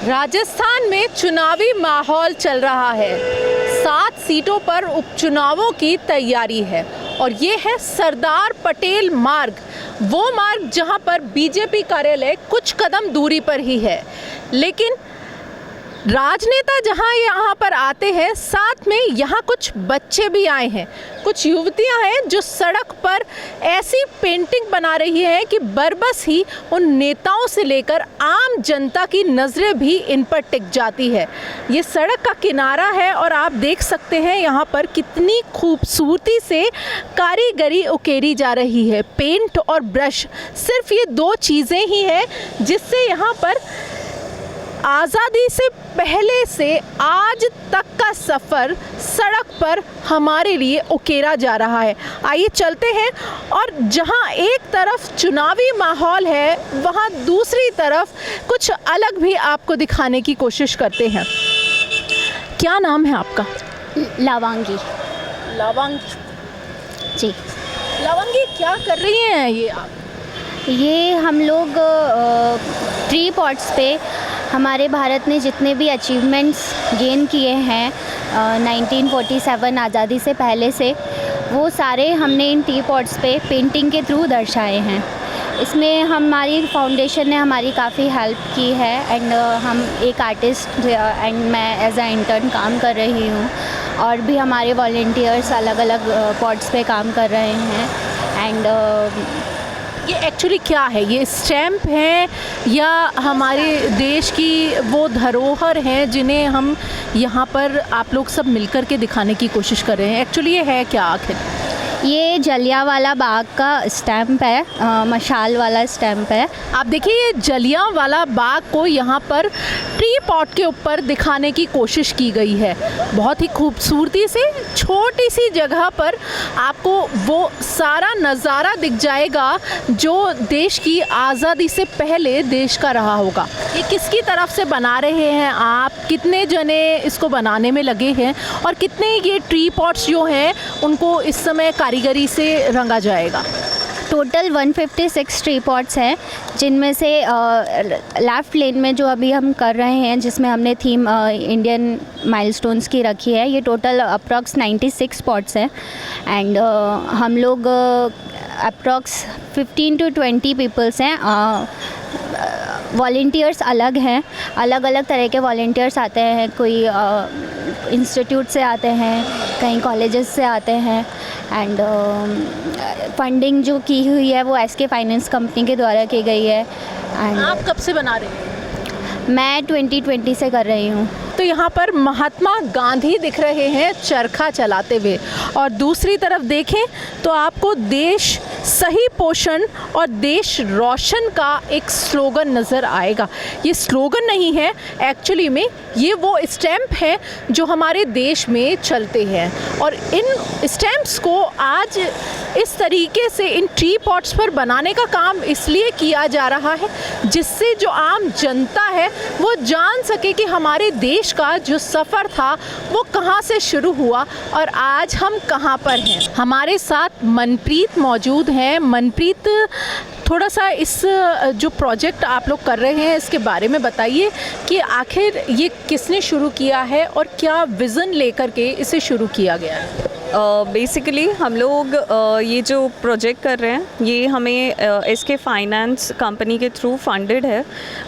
राजस्थान में चुनावी माहौल चल रहा है। 7 सीटों पर उपचुनावों की तैयारी है और ये है सरदार पटेल मार्ग, वो मार्ग जहां पर बीजेपी कार्यालय कुछ कदम दूरी पर ही है। लेकिन राजनेता जहां यहाँ पर आते हैं, साथ में यहाँ कुछ बच्चे भी आए हैं, कुछ युवतियां हैं जो सड़क पर ऐसी पेंटिंग बना रही हैं कि बरबस ही उन नेताओं से लेकर आम जनता की नज़रें भी इन पर टिक जाती है। ये सड़क का किनारा है और आप देख सकते हैं यहाँ पर कितनी खूबसूरती से कारीगरी उकेरी जा रही है। पेंट और ब्रश, सिर्फ ये 2 चीज़ें ही हैं जिससे यहाँ पर आज़ादी से पहले से आज तक का सफ़र सड़क पर हमारे लिए उकेरा जा रहा है। आइए चलते हैं और जहां एक तरफ चुनावी माहौल है, वहां दूसरी तरफ कुछ अलग भी आपको दिखाने की कोशिश करते हैं। क्या नाम है आपका? लावांगी। लावांगी जी। लावांगी, क्या कर रही हैं ये आप? ये हम लोग ट्री पॉट्स पे हमारे भारत ने जितने भी अचीवमेंट्स गेन किए हैं 1947 आज़ादी से पहले से, वो सारे हमने इन ट्री पॉट्स पे पेंटिंग के थ्रू दर्शाए हैं। इसमें हमारी फाउंडेशन ने हमारी काफ़ी हेल्प की है एंड हम एक आर्टिस्ट एंड मैं एज अ इंटर्न काम कर रही हूँ और भी हमारे वॉलंटियर्स अलग अलग पॉट्स पे काम कर रहे हैं। एंड ये एक्चुअली क्या है? ये स्टैम्प हैं या हमारे देश की वो धरोहर हैं जिन्हें हम यहाँ पर आप लोग सब मिलकर के दिखाने की कोशिश कर रहे हैं? एक्चुअली ये है क्या आखिर? ये जलियांवाला बाग का स्टैम्प है, मशाल वाला स्टैम्प है। आप देखिए, ये जलियांवाला बाग को यहाँ पर ट्री पॉट के ऊपर दिखाने की कोशिश की गई है। बहुत ही खूबसूरती से छोटी सी जगह पर आपको वो सारा नज़ारा दिख जाएगा जो देश की आज़ादी से पहले देश का रहा होगा। ये किसकी तरफ से बना रहे हैं आप? कितने जने इसको बनाने में लगे हैं और कितने ये ट्री पॉट्स जो हैं उनको इस समय कारीगरी से रंगा जाएगा? टोटल 156 ट्री पॉट्स हैं, जिनमें से लेफ़्ट लेन में जो अभी हम कर रहे हैं, जिसमें हमने थीम इंडियन माइलस्टोन्स की रखी है, ये टोटल अप्रॉक्स 96 पॉट्स हैं। एंड हम लोग अप्रॉक्स 15 to 20 पीपल्स हैं। वॉलंटियर्स अलग हैं, अलग अलग तरह के वॉलंटियर्स आते हैं। कोई इंस्टीट्यूट से आते हैं, कहीं कॉलेजेस से आते हैं। एंड फंडिंग जो की हुई है वो एसके फाइनेंस कंपनी के द्वारा की गई है। एंड आप कब से बना रहे हैं? मैं 2020 से कर रही हूँ। तो यहाँ पर महात्मा गांधी दिख रहे हैं चरखा चलाते हुए और दूसरी तरफ देखें तो आपको देश सही पोषण और देश रोशन का एक स्लोगन नज़र आएगा। ये स्लोगन नहीं है, एक्चुअली में ये वो स्टैम्प है जो हमारे देश में चलते हैं और इन स्टैम्प्स को आज इस तरीके से इन ट्री पॉट्स पर बनाने का काम इसलिए किया जा रहा है जिससे जो आम जनता है वो जान सके कि हमारे देश का जो सफ़र था वो कहाँ से शुरू हुआ और आज हम कहाँ पर हैं। हमारे साथ मनप्रीत मौजूद हैं। मनप्रीत, थोड़ा सा इस जो प्रोजेक्ट आप लोग कर रहे हैं इसके बारे में बताइए कि आखिर ये किसने शुरू किया है और क्या विज़न लेकर के इसे शुरू किया गया है? बेसिकली हम लोग ये जो प्रोजेक्ट कर रहे हैं ये हमें एसके फाइनेंस कंपनी के थ्रू फंडेड है।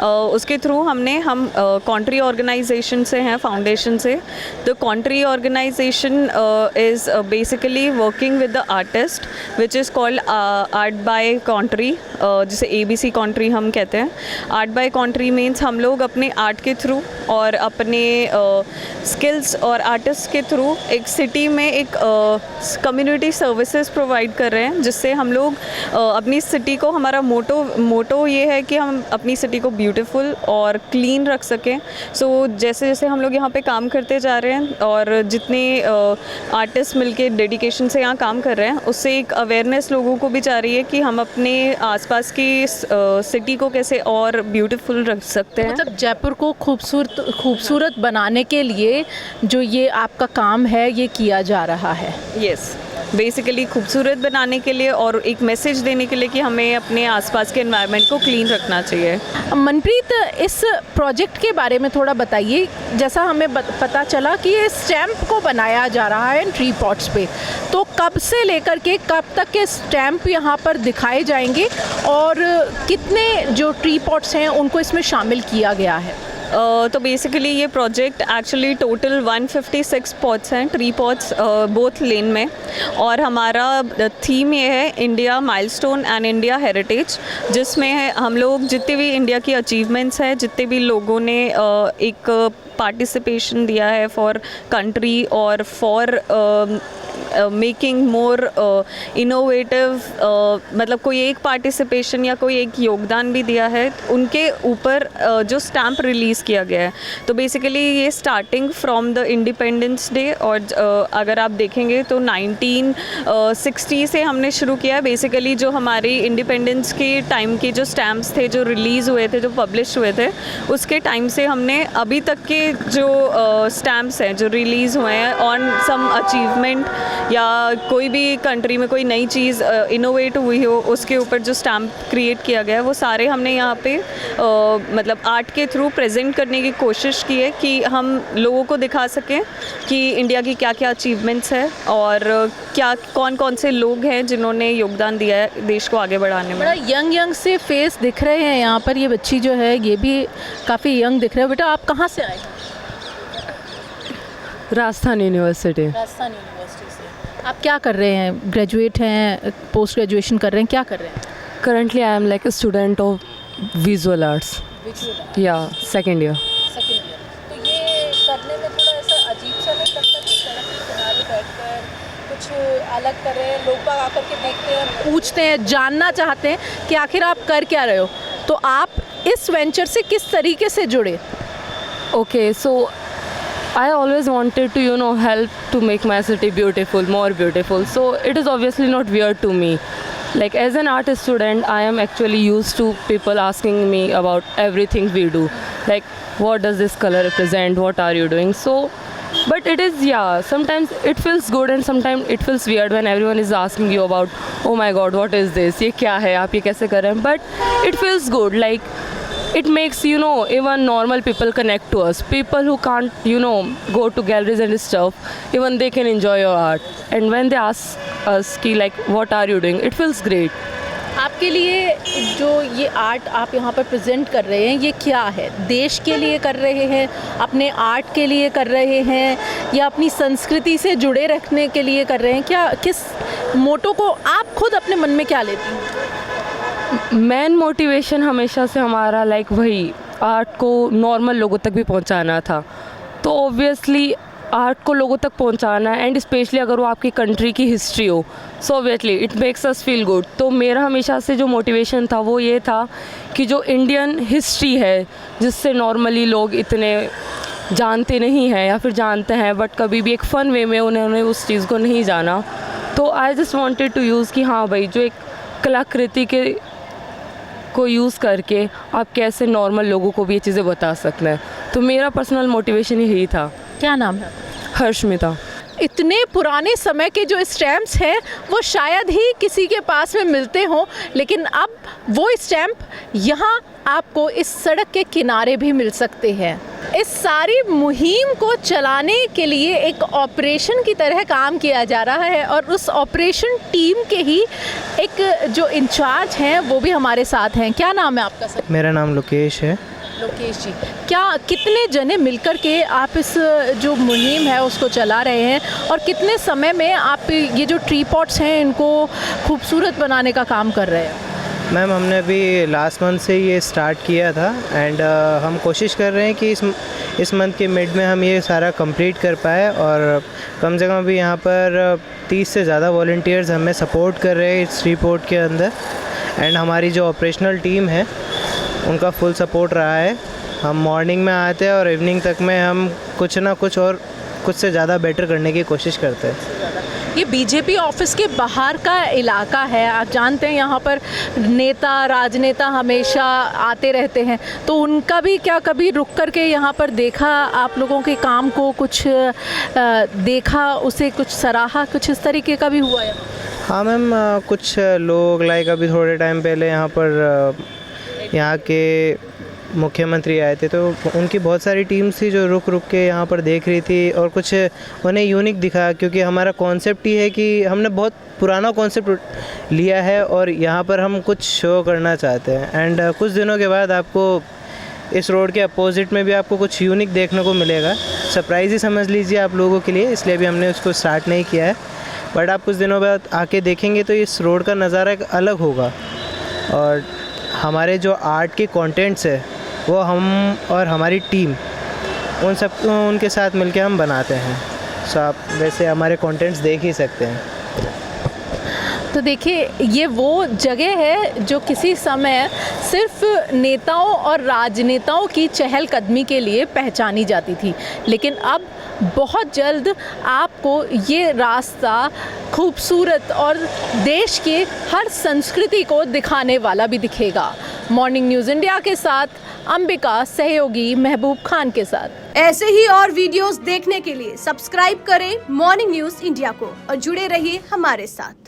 उसके थ्रू हम कंट्री ऑर्गेनाइजेशन से हैं, फाउंडेशन से। The country organisation is basically working with the artist which is called art by country, जिसे ABC कंट्री हम कहते हैं। आर्ट बाय कंट्री मीन्स हम लोग अपने आर्ट के थ्रू और अपने स्किल्स और आर्टिस्ट के थ्रू एक सिटी में एक कम्युनिटी सर्विसेज प्रोवाइड कर रहे हैं, जिससे हम लोग अपनी सिटी को, हमारा मोटो ये है कि हम अपनी सिटी को ब्यूटीफुल और क्लीन रख सकें। सो जैसे जैसे हम लोग यहाँ पे काम करते जा रहे हैं और जितने आर्टिस्ट मिलके डेडिकेशन से यहाँ काम कर रहे हैं, उससे एक अवेयरनेस लोगों को भी जा रही है कि हम अपने आसपास की सिटी को कैसे और ब्यूटीफुल रख सकते हैं। मतलब जयपुर को खूबसूरत बनाने के लिए जो ये आपका काम है ये किया जा रहा है। यस। बेसिकली खूबसूरत बनाने के लिए और एक मैसेज देने के लिए कि हमें अपने आसपास के एनवायरनमेंट को क्लीन रखना चाहिए। मनप्रीत, इस प्रोजेक्ट के बारे में थोड़ा बताइए। जैसा हमें पता चला कि ये स्टैम्प को बनाया जा रहा है ट्री पॉट्स पे, तो कब से लेकर के कब तक के स्टैम्प यहाँ पर दिखाए जाएंगे और कितने जो ट्री पॉट्स हैं उनको इसमें शामिल किया गया है? तो बेसिकली ये प्रोजेक्ट एक्चुअली टोटल 156 पॉट्स हैं, ट्री पॉट्स बोथ लेन में, और हमारा थीम ये है India milestone and India heritage, जिसमें हम लोग जितने भी इंडिया की अचीवमेंट्स हैं, जितने भी लोगों ने एक पार्टिसिपेशन दिया है फॉर कंट्री और फॉर मेकिंग मोर इनोवेटिव, मतलब कोई एक पार्टिसिपेशन या कोई एक योगदान भी दिया है, उनके ऊपर जो स्टैम्प रिलीज़ किया गया है। तो बेसिकली ये starting from the independence day, और अगर आप देखेंगे तो 1960 से हमने शुरू किया। बेसिकली जो हमारी इंडिपेंडेंस के टाइम के जो स्टैम्प्स थे, जो रिलीज़ हुए थे, जो पब्लिश हुए थे, उसके टाइम से हमने अभी तक के जो स्टैम्प्स हैं जो रिलीज़ हुए हैं ऑन सम अचीवमेंट या कोई भी कंट्री में कोई नई चीज़ इनोवेट हुई हो, उसके ऊपर जो स्टैम्प क्रिएट किया गया है, वो सारे हमने यहाँ पे मतलब आर्ट के थ्रू प्रेजेंट करने की कोशिश की है कि हम लोगों को दिखा सकें कि इंडिया की क्या क्या अचीवमेंट्स है और क्या कौन कौन से लोग हैं जिन्होंने योगदान दिया है देश को आगे बढ़ाने में। बड़ा यंग से फेस दिख रहे हैं यहाँ पर। ये बच्ची जो है ये भी काफ़ी यंग दिख रहे है। बेटा, आप कहाँ से आए? राजस्थान यूनिवर्सिटी। राजस्थान यूनिवर्सिटी से। आप क्या कर रहे हैं? ग्रेजुएट हैं, पोस्ट ग्रेजुएशन कर रहे हैं, क्या कर रहे हैं? Currently I am like a student of visual arts या सेकेंड ईयर। Second year. तो ये करने में थोड़ा ऐसा अजीब सा नहीं लगता कि सड़क के किनारे बैठकर कुछ अलग कर रहे हैं, लोग बाग आकर के देखते हैं, पूछते हैं, जानना चाहते हैं कि आखिर आप कर क्या रहे हो? तो आप इस वेंचर से किस तरीके से जुड़े? Okay, so I always wanted to, help to make my city beautiful, more beautiful. So it is obviously not weird to me. Like as an art student, I am actually used to people asking me about everything we do. Like, what does this color represent? What are you doing? So, but it is, sometimes it feels good and sometimes it feels weird when everyone is asking you about, oh my God, what is this? ये क्या है? आप ये कैसे कर रहे हैं? But it feels good. Like, it makes, even normal people connect to us. People who can't, go to galleries and stuff, even they can enjoy your art. And when they ask us, ki, like, what are you doing? It feels great. आपके लिए जो ये art आप यहाँ पर present कर रहे हैं, ये क्या है? देश के लिए कर रहे हैं, अपने आर्ट के लिए कर रहे हैं, या अपनी संस्कृति से जुड़े रखने के लिए कर रहे हैं? क्या किस मोटो को आप खुद अपने मन में क्या लेती हैं? मेन मोटिवेशन हमेशा से हमारा लाइक वही आर्ट को नॉर्मल लोगों तक भी पहुंचाना था। तो ऑब्वियसली आर्ट को लोगों तक पहुंचाना एंड स्पेशली अगर वो आपकी कंट्री की हिस्ट्री हो, so obviously it makes us feel good. तो मेरा हमेशा से जो मोटिवेशन था वो ये था कि जो इंडियन हिस्ट्री है, जिससे नॉर्मली लोग इतने जानते नहीं हैं या फिर जानते हैं बट कभी भी एक फ़न वे में उन्होंने उस चीज़ को नहीं जाना, तो I just wanted to use कि हाँ भाई, जो एक कलाकृति के को यूज़ करके आप कैसे नॉर्मल लोगों को भी ये चीज़ें बता सकते हैं। तो मेरा पर्सनल मोटिवेशन यही था। क्या नाम है? हर्षमिता। इतने पुराने समय के जो स्टैम्प्स हैं वो शायद ही किसी के पास में मिलते हों, लेकिन अब वो स्टैम्प यहाँ आपको इस सड़क के किनारे भी मिल सकते हैं। इस सारी मुहिम को चलाने के लिए एक ऑपरेशन की तरह काम किया जा रहा है और उस ऑपरेशन टीम के ही एक जो इंचार्ज हैं वो भी हमारे साथ हैं। क्या नाम है आपका सर? मेरा नाम लोकेश है। लोकेश जी, क्या कितने जने मिलकर के आप इस जो मुहिम है उसको चला रहे हैं और कितने समय में आप ये जो ट्री पॉट्स हैं इनको खूबसूरत बनाने का काम कर रहे हैं? मैम, हमने अभी लास्ट मंथ से ये स्टार्ट किया था एंड हम कोशिश कर रहे हैं कि इस मंथ के मिड में हम ये सारा कंप्लीट कर पाए और कम से कम अभी यहाँ पर 30 से ज़्यादा वॉलंटियर्स हमें सपोर्ट कर रहे हैं इस ट्री पॉट के अंदर एंड हमारी जो ऑपरेशनल टीम है उनका फुल सपोर्ट रहा है। हम मॉर्निंग में आते हैं और इवनिंग तक में हम कुछ ना कुछ और कुछ से ज़्यादा बेटर करने की कोशिश करते हैं। ये बीजेपी ऑफिस के बाहर का इलाका है, आप जानते हैं यहाँ पर नेता राजनेता हमेशा आते रहते हैं, तो उनका भी क्या कभी रुक कर के यहाँ पर देखा, आप लोगों के काम को कुछ देखा, उसे कुछ सराहा, कुछ इस तरीके का भी हुआ है? हाँ मैम, कुछ लोग लाइक अभी थोड़े टाइम पहले यहाँ पर यहाँ के मुख्यमंत्री आए थे, तो उनकी बहुत सारी टीम्स थी जो रुक रुक के यहाँ पर देख रही थी और कुछ उन्हें यूनिक दिखा, क्योंकि हमारा कॉन्सेप्ट ही है कि हमने बहुत पुराना कॉन्सेप्ट लिया है और यहाँ पर हम कुछ शो करना चाहते हैं। एंड कुछ दिनों के बाद आपको इस रोड के अपोजिट में भी आपको कुछ यूनिक देखने को मिलेगा, सरप्राइज़ ही समझ लीजिए आप लोगों के लिए, इसलिए अभी हमने उसको स्टार्ट नहीं किया है। बट आप कुछ दिनों बाद आके देखेंगे तो इस रोड का नज़ारा एक अलग होगा और हमारे जो आर्ट के कंटेंट्स है वो हम और हमारी टीम उन सब उनके साथ मिलके हम बनाते हैं। सो आप वैसे हमारे कंटेंट्स देख ही सकते हैं। तो देखिए, ये वो जगह है जो किसी समय सिर्फ नेताओं और राजनेताओं की चहलकदमी के लिए पहचानी जाती थी, लेकिन अब बहुत जल्द आपको ये रास्ता खूबसूरत और देश के हर संस्कृति को दिखाने वाला भी दिखेगा। मॉर्निंग न्यूज़ इंडिया के साथ अंबिका, सहयोगी महबूब खान के साथ। ऐसे ही और वीडियोस देखने के लिए सब्सक्राइब करें मॉर्निंग न्यूज़ इंडिया को और जुड़े रहिए हमारे साथ।